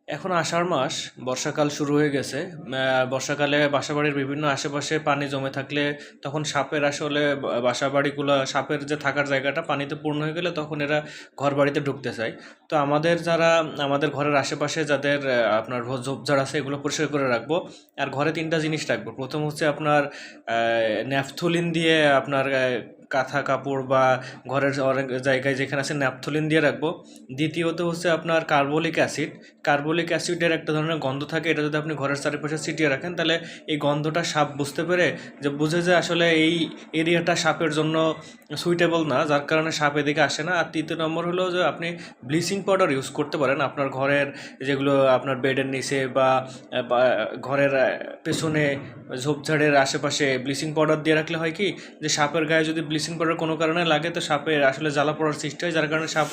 এখন আষাঢ় মাস, বর্ষাকাল শুরু হয়ে গেছে। বর্ষাকালে বাসাবাড়ির বিভিন্ন আশেপাশে পানি জমে থাকলে তখন সাপের আসলে বাসাবাড়িগুলো, সাপের যে থাকার জায়গাটা পানিতে পূর্ণ হয়ে গেলে তখন এরা ঘর বাড়িতে ঢুকতে চায়। তো আমাদের ঘরের আশেপাশে যাদের আপনার ঝোপঝাড় আছে এগুলো পরিষ্কার করে রাখবো। আর ঘরে তিনটা জিনিস রাখবো। প্রথম হচ্ছে আপনার ন্যাপথলিন দিয়ে আপনার কাঁথা কাপড় বা ঘরের অনেক জায়গায় যেখানে আছে ন্যাপথলিন দিয়ে রাখবো। দ্বিতীয়ত হচ্ছে আপনার কার্বলিক অ্যাসিডের একটা ধরনের গন্ধ থাকে, এটা যদি আপনি ঘরের চারিপাশে ছিটিয়ে রাখেন তাহলে এই গন্ধটা সাপ বুঝতে পেরে বুঝে যে আসলে এই এরিয়াটা সাপের জন্য সুইটেবল না, যার কারণে সাপ এদিকে আসে না। আর তৃতীয় নম্বর হলো যে আপনি ব্লিচিং পাউডার ইউজ করতে পারেন আপনার ঘরের, যেগুলো আপনার বেডের নিচে বা ঘরের পেছনে ঝোপঝাড়ের আশেপাশে ব্লিচিং পাউডার দিয়ে রাখলে হয় কি, যে সাপের গায়ে যদি ব্লিচিং পাউডার কোনো কারণে লাগে তো সাপের আসলে জ্বালা পড়ার সৃষ্টি হয়, যার কারণে সাপ